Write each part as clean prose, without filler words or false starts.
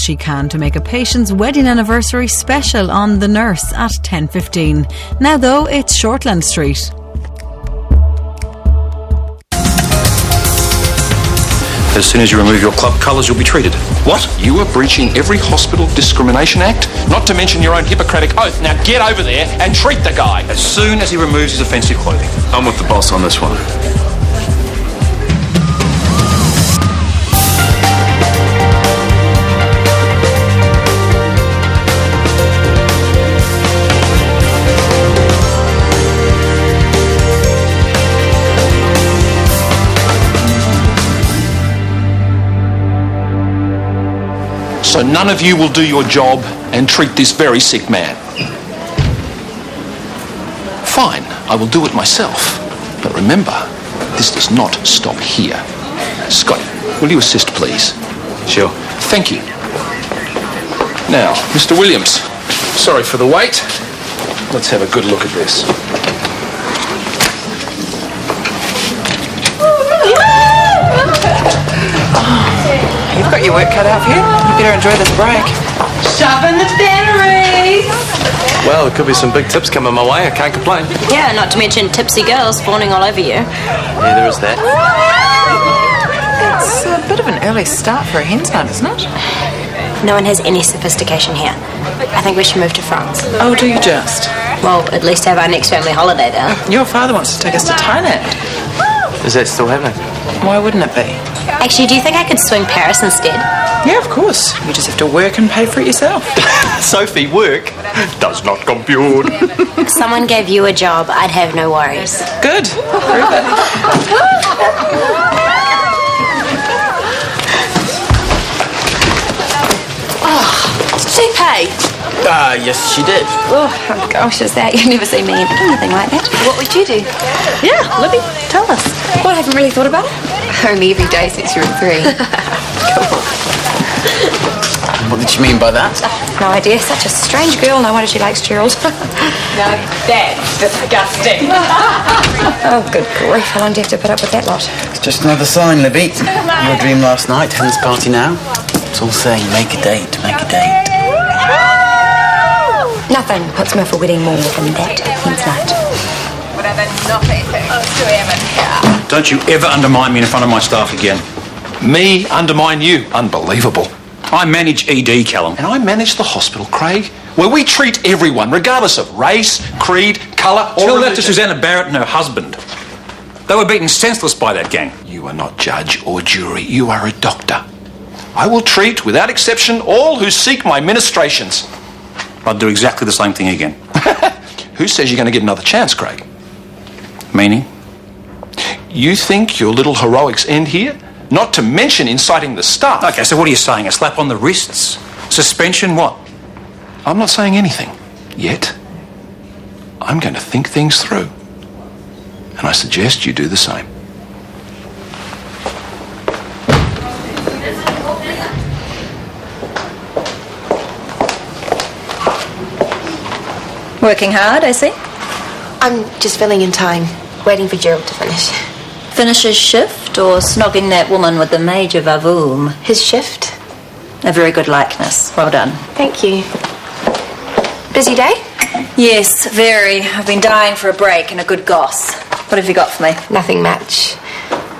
she can to make a patient's wedding anniversary special on The Nurse at 10:15. Now though, it's Shortland Street. As soon as you remove your club colours, you'll be treated. What? You are breaching every Hospital Discrimination Act? Not to mention your own Hippocratic oath. Now get over there and treat the guy as soon as he removes his offensive clothing. I'm with the boss on this one. So none of you will do your job and treat this very sick man. Fine, I will do it myself. But remember, this does not stop here. Scott, will you assist, please? Sure. Thank you. Now, Mr. Williams, sorry for the wait. Let's have a good look at this. You've got your work cut out for you. You better enjoy this break. Shoving the batteries! Well, there could be some big tips coming my way. I can't complain. Yeah, not to mention tipsy girls fawning all over you. Yeah, there is that. It's a bit of an early start for a hen's night, isn't it? No one has any sophistication here. I think we should move to France. Oh, do you just? Well, at least have our next family holiday there. Your father wants to take us to Thailand. Is that still happening? Why wouldn't it be? Actually, do you think I could swing Paris instead? Yeah, of course. You just have to work and pay for it yourself. Sophie, work does not compute. If someone gave you a job, I'd have no worries. Good. Prove it. Did she pay? Yes, she did. Oh, gosh, is that? You've never seen me in anything like that. What would you do? Yeah, Libby, tell us. Well, I haven't really thought about it. Only every day since you were 3. What did you mean by that? No idea. Such a strange girl. No wonder she likes Gerald. No, that's disgusting. Oh, good grief. How long do you have to put up with that lot? It's just another sign, Libby. Your dream last night, Hen's party now. It's all saying, make a date, make a date. Nothing puts me off a wedding more than that hen's night. Don't you ever undermine me in front of my staff again. Me undermine you? Unbelievable. I manage ED, Callum. And I manage the hospital, Craig, where we treat everyone, regardless of race, creed, colour, or Tell that religion. to Susanna Barrett and her husband. They were beaten senseless by that gang. You are not judge or jury. You are a doctor. I will treat, without exception, all who seek my ministrations. I'd do exactly the same thing again. Who says you're going to get another chance, Craig? Meaning? You think your little heroics end here? Not to mention inciting the staff. Okay, so what are you saying? A slap on the wrists? Suspension? What? I'm not saying anything. Yet. I'm going to think things through. And I suggest you do the same. Working hard, I see. I'm just filling in time, waiting for Gerald to finish. Finish his shift or snogging that woman with the major vavoom? His shift? A very good likeness. Well done. Thank you. Busy day? Yes, very. I've been dying for a break and a good goss. What have you got for me? Nothing much.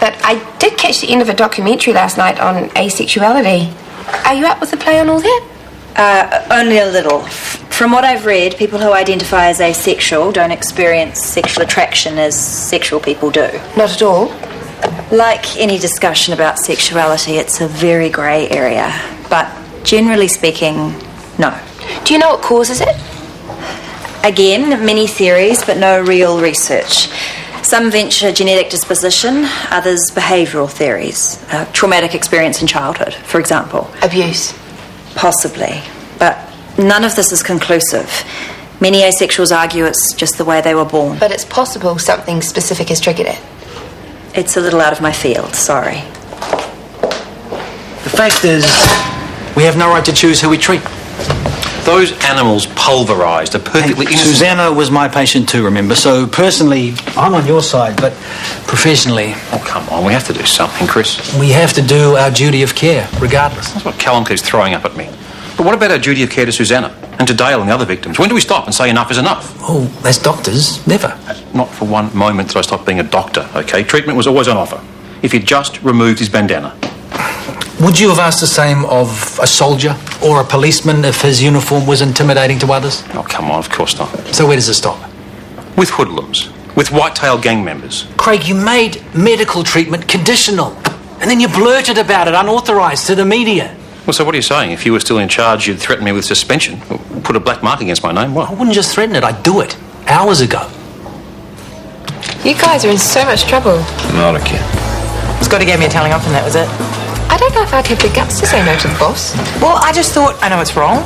But I did catch the end of a documentary last night on asexuality. Are you up with the play on all that? Only a little. From what I've read, people who identify as asexual don't experience sexual attraction as sexual people do. Not at all. Like any discussion about sexuality, it's a very grey area. But generally speaking, no. Do you know what causes it? Again, many theories, but no real research. Some venture genetic disposition, others behavioural theories. Traumatic experience in childhood, for example. Abuse. Possibly, but none of this is conclusive. Many asexuals argue it's just the way they were born. But it's possible something specific has triggered it. It's a little out of my field, sorry. The fact is, we have no right to choose who we treat. Those animals pulverised are perfectly innocent. Susanna was my patient too, remember? So personally, I'm on your side, but professionally... Oh, come on, we have to do something, Chris. We have to do our duty of care, regardless. That's what Callum keeps throwing up at me. But what about our duty of care to Susanna and to Dale and the other victims? When do we stop and say enough is enough? Oh, as doctors, never. Not for one moment did I stop being a doctor, OK? Treatment was always on offer. If he'd just removed his bandana. Would you have asked the same of a soldier or a policeman if his uniform was intimidating to others? Oh, come on, of course not. So where does it stop? With hoodlums. With white-tail gang members. Craig, you made medical treatment conditional. And then you blurted about it unauthorised to the media. Well, so what are you saying? If you were still in charge, you'd threaten me with suspension? Put a black mark against my name? What? I wouldn't just threaten it, I'd do it. Hours ago. You guys are in so much trouble. Not again. Scotty gave me a telling off and that was it. I don't know if I'd have the guts to say no to the boss. Well, I just thought, I know it's wrong,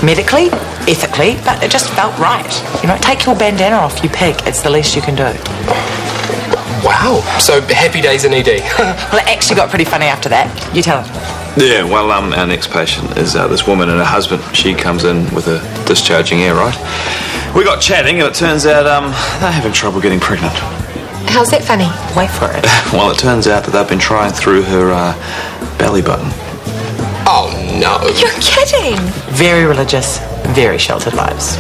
medically, ethically, but it just felt right. You know, take your bandana off, you pig. It's the least you can do. Wow. So, happy days in ED. Well, it actually got pretty funny after that. You tell him. Yeah, well, our next patient is this woman and her husband. She comes in with a discharging air, right? We got chatting and it turns out they're having trouble getting pregnant. How's that funny? Wait for it. Well, it turns out that they've been trying through her belly button. Oh, no. You're kidding. Very religious, very sheltered lives.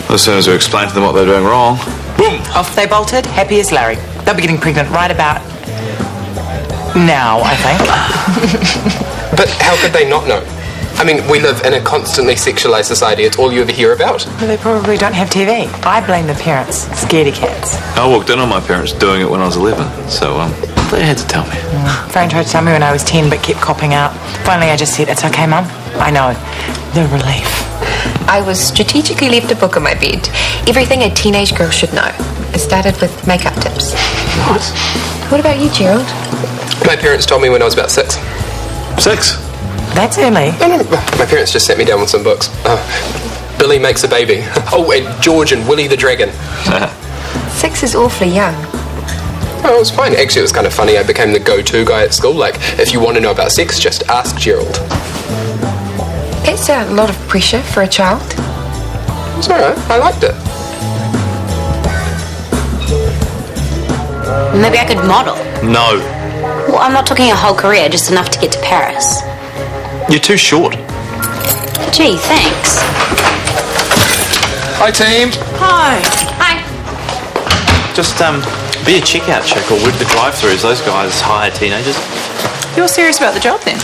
As soon as we explained to them what they're doing wrong, boom! Off they bolted, happy as Larry. They'll be getting pregnant right about now, I think. But how could they not know? I mean, we live in a constantly sexualised society. It's all you ever hear about. Well, they probably don't have TV. I blame the parents. Scaredy cats. I walked in on my parents doing it when I was 11, so they had to tell me. Fran tried to tell me when I was 10, but kept copping out. Finally, I just said, it's okay, Mum. I know. The relief. I was strategically left a book on my bed. Everything a teenage girl should know. It started with makeup tips. What? What about you, Gerald? My parents told me when I was about 6. 6? That's early. No. My parents just sat me down with some books. Billy Makes a Baby. Oh, and George and Willie the Dragon. 6 is awfully young. Oh, it was fine. Actually, it was kind of funny. I became the go-to guy at school. Like, if you want to know about sex, just ask Gerald. That's a lot of pressure for a child. It's alright. I liked it. Maybe I could model. No. Well, I'm not talking a whole career, just enough to get to Paris. You're too short. Gee, thanks. Hi, team. Hi. Hi. Just be a checkout chick or work the drive-thrus. Those guys hire teenagers. You're serious about the job, then?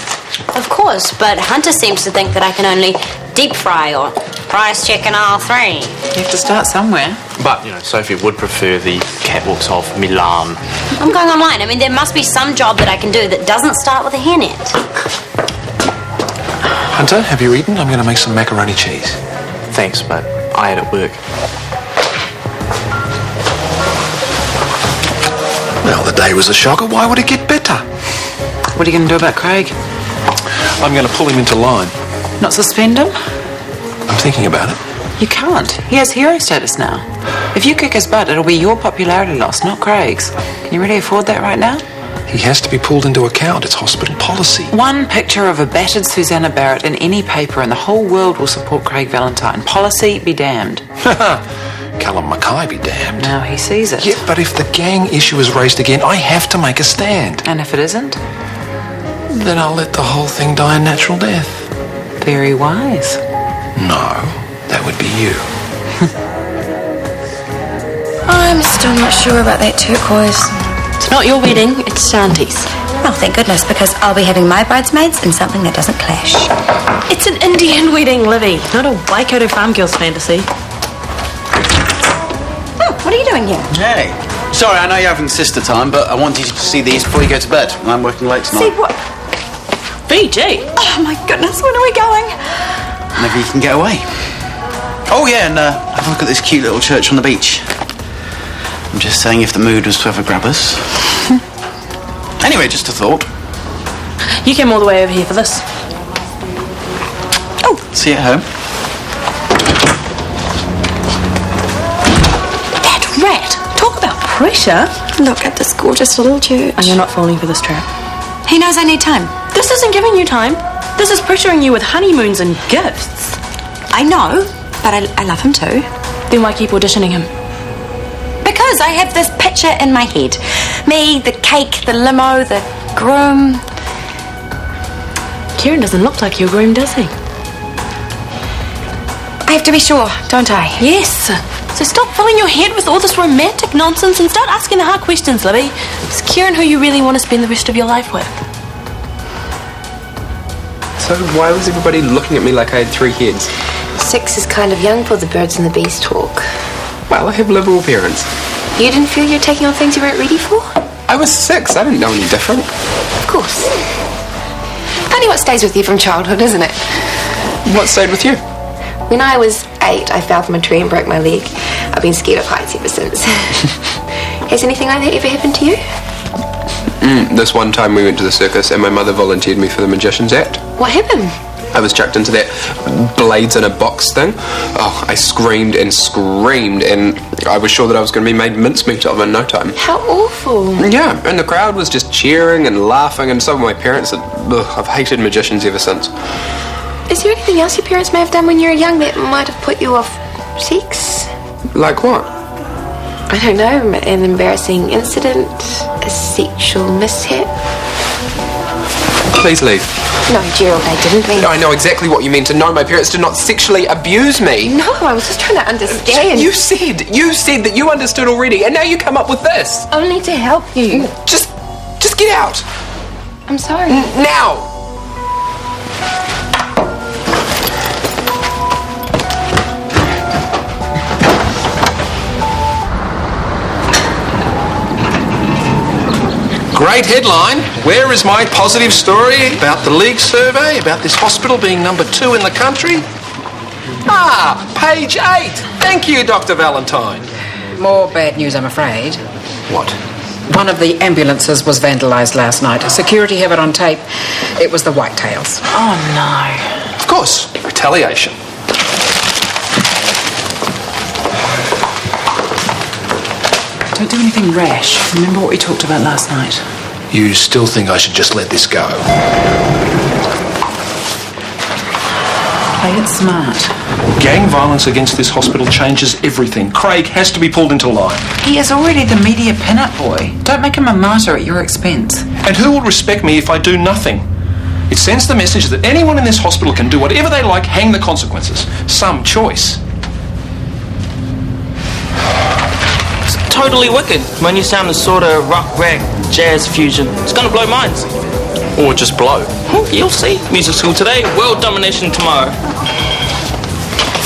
Of course, but Hunter seems to think that I can only deep fry or price check in all 3. You have to start somewhere. But, you know, Sophie would prefer the catwalks of Milan. I'm going online. I mean, there must be some job that I can do that doesn't start with a hairnet. Hunter, have you eaten? I'm going to make some macaroni cheese. Thanks, but I ate at work. Well, the day was a shocker. Why would it get better? What are you going to do about Craig? I'm going to pull him into line. Not suspend him? I'm thinking about it. You can't. He has hero status now. If you kick his butt, it'll be your popularity loss, not Craig's. Can you really afford that right now? He has to be pulled into account. It's hospital policy. One picture of a battered Susanna Barrett in any paper and the whole world will support Craig Valentine. Policy be damned. Callum Mackay be damned. Now he sees it. Yeah, but if the gang issue is raised again, I have to make a stand. And if it isn't? Then I'll let the whole thing die a natural death. Very wise. No, that would be you. I'm still not sure about that turquoise. It's not your wedding, it's Shanti's. Oh, thank goodness, because I'll be having my bridesmaids in something that doesn't clash. It's an Indian wedding, Livy, not a Waikato farm girl's fantasy. Oh, what are you doing here? Hey. Sorry, I know you're having sister time, but I wanted you to see these before you go to bed. I'm working late tonight. See what? Fiji? Oh my goodness, when are we going? Maybe you can get away. Oh yeah, and have a look at this cute little church on the beach. I'm just saying if the mood was to ever grab us. Anyway, just a thought. You came all the way over here for this. Oh, see you at home. That rat! Talk about pressure. Look at this gorgeous little church. And you're not falling for this trap. He knows I need time. This isn't giving you time. This is pressuring you with honeymoons and gifts. I know, but I love him too. Then why keep auditioning him? Because I have this picture in my head. Me, the cake, the limo, the groom. Kieran doesn't look like your groom, does he? I have to be sure, don't I? Yes. So stop filling your head with all this romantic nonsense and start asking the hard questions, Libby. Is Kieran who you really want to spend the rest of your life with? So why was everybody looking at me like I had 3 heads? 6 is kind of young for the birds and the bees talk. Well, I have liberal parents. You didn't feel you were taking on things you weren't ready for? I was 6. I didn't know any different. Of course. Funny what stays with you from childhood, isn't it? What stayed with you? When I was 8, I fell from a tree and broke my leg. I've been scared of heights ever since. Has anything like that ever happened to you? This one time we went to the circus and my mother volunteered me for the Magician's Act. What happened? I was chucked into that blades in a box thing. Oh, I screamed and screamed, and I was sure that I was going to be made mincemeat of in no time. How awful. Yeah, and the crowd was just cheering and laughing, and some of my parents said, I've hated magicians ever since. Is there anything else your parents may have done when you were young that might have put you off sex? Like what? I don't know, an embarrassing incident, a sexual mishap. Please leave. No, Gerald, I didn't mean... I know exactly what you meant, and no, my parents did not sexually abuse me. No, I was just trying to understand. You said that you understood already, and now you come up with this. Only to help you. Just get out. I'm sorry. Now. Great headline. Where is my positive story about the league survey, about this hospital being number 2 in the country? Ah, page 8. Thank you, Dr. Valentine. More bad news, I'm afraid. What? One of the ambulances was vandalised last night. Security have it on tape. It was the Whitetails. Oh, no. Of course. Retaliation. Don't do anything rash. Remember what we talked about last night. You still think I should just let this go? Play it smart. Gang violence against this hospital changes everything. Craig has to be pulled into line. He is already the media pin-up boy. Don't make him a martyr at your expense. And who will respect me if I do nothing? It sends the message that anyone in this hospital can do whatever they like, hang the consequences. Some choice. Totally wicked when you sound a sort of rock rag jazz fusion. It's gonna blow minds. Or just blow. You'll see. Music school today, world domination tomorrow.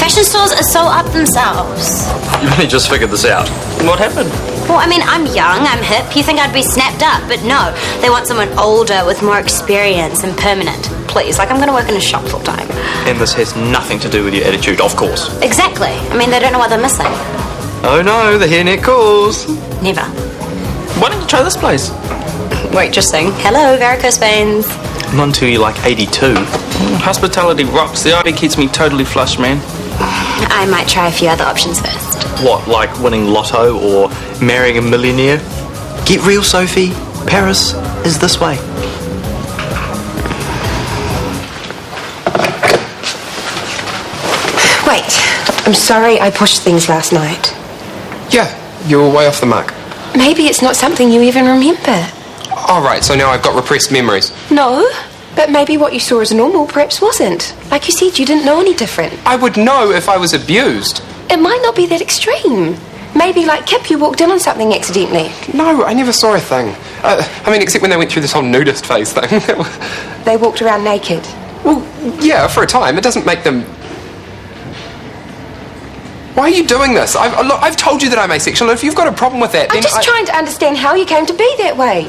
Fashion stores are so up themselves. You only just figured this out. What happened? Well, I mean, I'm young, I'm hip. You think I'd be snapped up, but no. They want someone older with more experience and permanent. Please, like I'm gonna work in a shop full time. And this has nothing to do with your attitude, of course. Exactly. I mean, they don't know what they're missing. Oh no, the hairnet calls. Never. Why don't you try this place? Waitressing. Hello, varicose veins. Not until you're like 82. Hospitality rocks. The IB keeps me totally flush, man. I might try a few other options first. What, like winning lotto or marrying a millionaire? Get real, Sophie. Paris is this way. Wait, I'm sorry I pushed things last night. Yeah, you were way off the mark. Maybe it's not something you even remember. All right, so now I've got repressed memories. No, but maybe what you saw as normal perhaps wasn't. Like you said, you didn't know any different. I would know if I was abused. It might not be that extreme. Maybe like Kip, you walked in on something accidentally. No, I never saw a thing. I mean, except when they went through this whole nudist phase thing. They walked around naked. Well, yeah, for a time. It doesn't make them... Why are you doing this? Look, I've told you that I'm asexual. If you've got a problem with that, I'm just trying to understand how you came to be that way.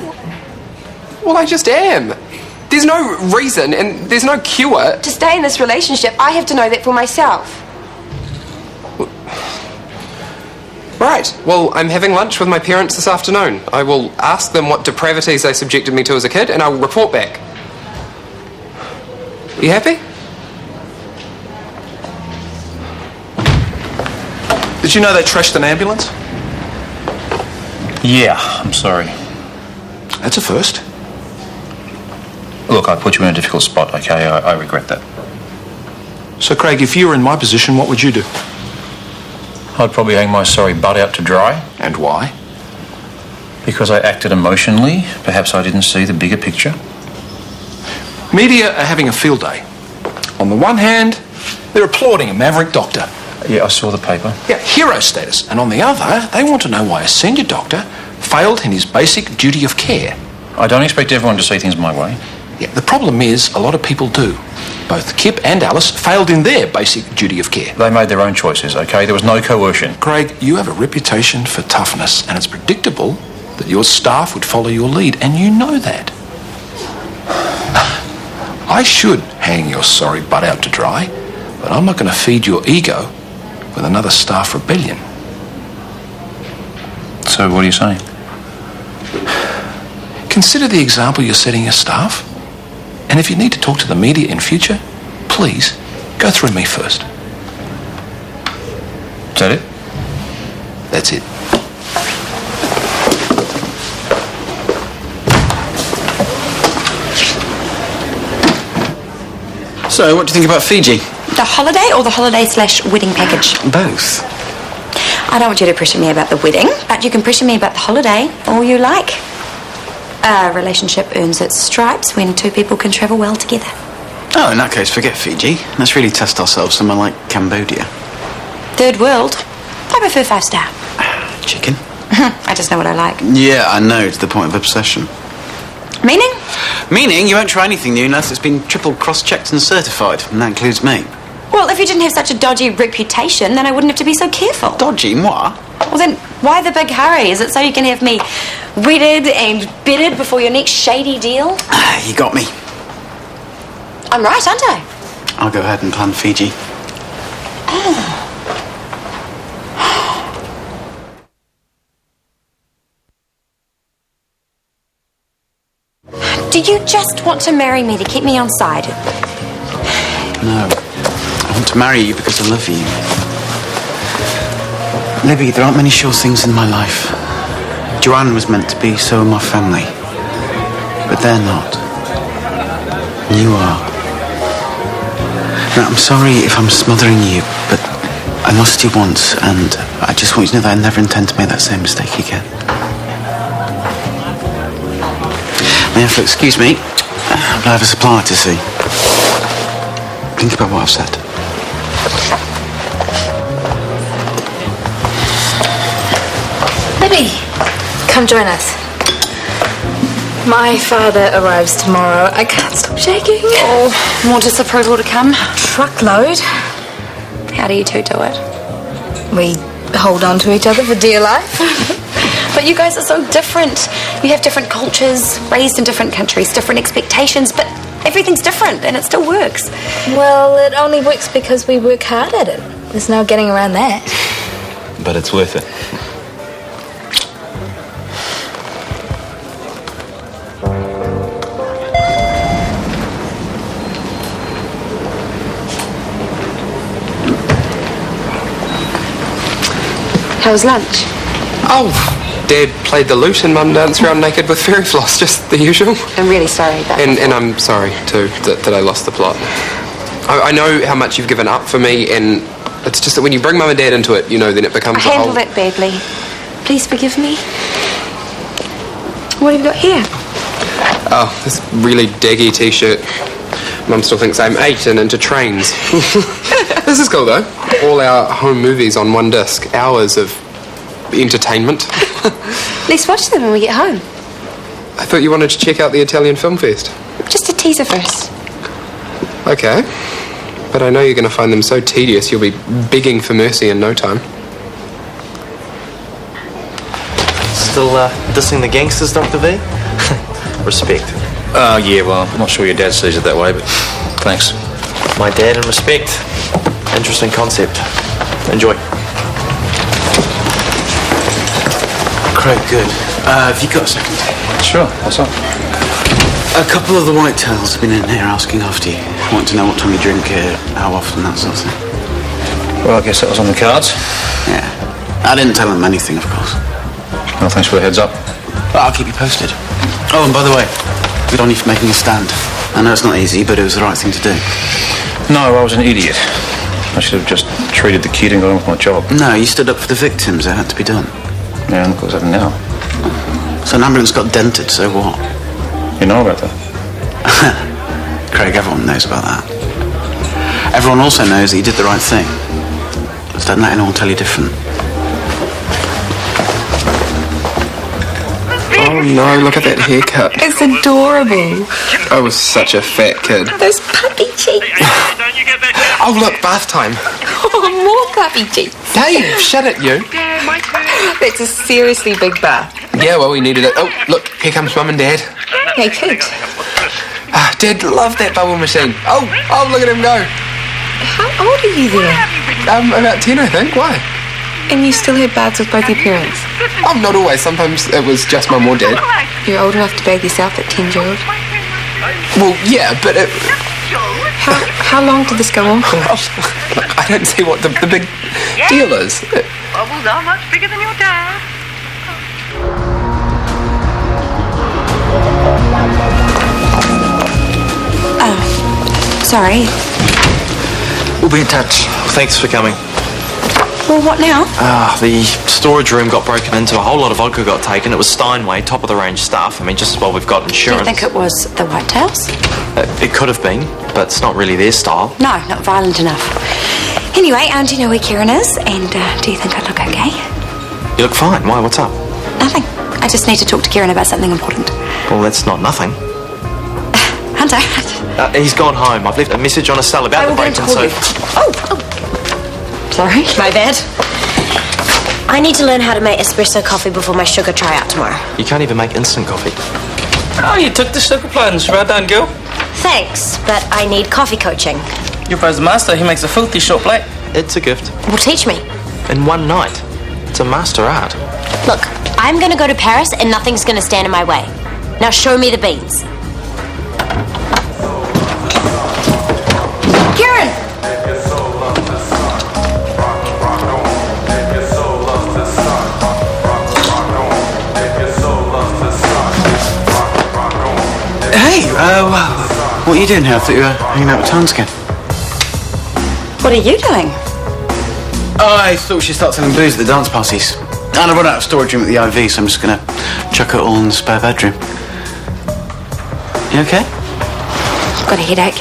Well, I just am. There's no reason and there's no cure. To stay in this relationship, I have to know that for myself. Right. Well, I'm having lunch with my parents this afternoon. I will ask them what depravities they subjected me to as a kid, and I will report back. You happy? Did you know they trashed an ambulance? Yeah, I'm sorry. That's a first. Look, I put you in a difficult spot, okay? I regret that. So, Craig, if you were in my position, what would you do? I'd probably hang my sorry butt out to dry. And why? Because I acted emotionally. Perhaps I didn't see the bigger picture. Media are having a field day. On the one hand, they're applauding a maverick doctor. Yeah, I saw the paper. Yeah, hero status. And on the other, they want to know why a senior doctor failed in his basic duty of care. I don't expect everyone to see things my way. Yeah, the problem is a lot of people do. Both Kip and Alice failed in their basic duty of care. They made their own choices, OK? There was no coercion. Craig, you have a reputation for toughness, and it's predictable that your staff would follow your lead, and you know that. I should hang your sorry butt out to dry, but I'm not going to feed your ego with another staff rebellion. So what are you saying? Consider the example you're setting your staff. And if you need to talk to the media in future, please go through me first. Is that it? That's it. So, what do you think about Fiji? The holiday or the holiday/wedding package? Both. I don't want you to pressure me about the wedding, but you can pressure me about the holiday all you like. A relationship earns its stripes when two people can travel well together. Oh, in that case, forget Fiji. Let's really test ourselves somewhere like Cambodia. Third world. I prefer 5-star. Chicken? I just know what I like. Yeah, I know, to the point of obsession. Meaning? Meaning you won't try anything new unless it's been triple cross-checked and certified, and that includes me. Well, if you didn't have such a dodgy reputation, then I wouldn't have to be so careful. Dodgy? What? Well, then why the big hurry? Is it so you can have me wedded and bedded before your next shady deal? You got me. I'm right, aren't I? I'll go ahead and plan Fiji. Do you just want to marry me to keep me on side? No. I want to marry you because I love you. Libby, there aren't many sure things in my life. Joanne was meant to be, so my family. But they're not. You are. Now, I'm sorry if I'm smothering you, but I lost you once, and I just want you to know that I never intend to make that same mistake again. May I have to excuse me, but I have a supplier to see. Think about what I've said. Libby, come join us. My father arrives tomorrow. I can't stop shaking. Oh, more disapproval to come? Truckload. How do you two do it? We hold on to each other for dear life. But you guys are so different. You have different cultures, raised in different countries, different expectations, but everything's different and it still works. Well, it only works because we work hard at it. There's no getting around that. But it's worth it. How was lunch? Oh, Dad played the lute and Mum danced around naked with fairy floss, just the usual. I'm really sorry about that. And I'm sorry, too, that I lost the plot. I know how much you've given up for me, and it's just that when you bring Mum and Dad into it, you know, then it becomes I a whole... handled it badly. Please forgive me. What have you got here? Oh, this really daggy T-shirt. Mum still thinks I'm 8 and into trains. This is cool, though. All our home movies on one disc. Hours of entertainment. Let's watch them when we get home. I thought you wanted to check out the Italian Film Fest. Just a teaser first. Okay. But I know you're going to find them so tedious you'll be begging for mercy in no time. Still dissing the gangsters, Dr. V? Respect. Yeah, well, I'm not sure your dad sees it that way, but thanks. My dad and respect. Interesting concept. Enjoy. Craig, good. Have you got a second? Sure, what's up? A couple of the whitetails have been in here asking after you. Want to know what time you drink, how often, that sort of thing. Well, I guess that was on the cards. Yeah. I didn't tell them anything, of course. Well, thanks for the heads up. But I'll keep you posted. Oh, and by the way, good on you for making a stand. I know it's not easy, but it was the right thing to do. No, I was an idiot. I should have just treated the kid and got on with my job. No, you stood up for the victims. It had to be done. Yeah, and of course I have now. So an ambulance got dented, so what? You know about that? Craig, everyone knows about that. Everyone also knows that you did the right thing. Just don't let anyone tell you different. Oh no, look at that haircut. It's adorable. I was such a fat kid. Those puppy cheeks. Oh look, bath time. Oh, more puppy cheeks. Dave, shut it, you. That's a seriously big bath. Yeah, well, we needed it. Oh, look, here comes Mum and Dad. Hey, kid. Dad loved that bubble machine. Oh, look at him go. How old are you then? About 10, I think. Why? And you still had baths with both your parents? Oh, not always. Sometimes it was just Mum or Dad. You're old enough to bathe yourself at 10-year-old? Well, yeah, but it... How long did this go on for? I don't see what the big deal is. Bubbles are much bigger than your dad. Sorry. We'll be in touch. Thanks for coming. Well, what now? The storage room got broken into. A whole lot of vodka got taken. It was Steinway, top-of-the-range stuff. I mean, just as well we've got Do insurance. you think it was the Whitetails? It could have been, but it's not really their style. No, not violent enough. Anyway, do you know where Kieran is? And do you think I look okay? You look fine. Why? What's up? Nothing. I just need to talk to Kieran about something important. Well, that's not nothing. Hunter. He's gone home. I've left a message on his cell about the break-in, so... Sorry, my bad. I need to learn how to make espresso coffee before my sugar tryout tomorrow. You can't even make instant coffee. Oh, you took the sugar plunge. Right done, girl. Thanks, but I need coffee coaching. Your brother's master, he makes a filthy short black. It's a gift. Well, teach me. In one night. It's a master art. Look, I'm going to go to Paris and nothing's going to stand in my way. Now show me the beans. Kieran! Hey, what are you doing here? I thought you were hanging out with Tanskin. What are you doing? Oh, I thought we should start selling booze at the dance parties. And I run out of storage room at the IV, so I'm just going to chuck it all in the spare bedroom. You okay? I've got a headache.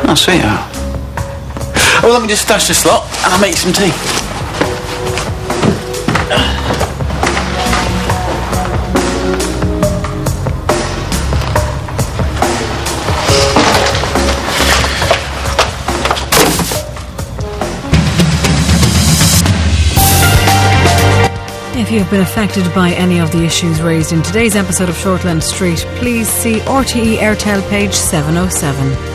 Oh, sweet. Well, let me just stash this lot, and I'll make you some tea. If you have been affected by any of the issues raised in today's episode of Shortland Street, please see RTE Airtel page 707.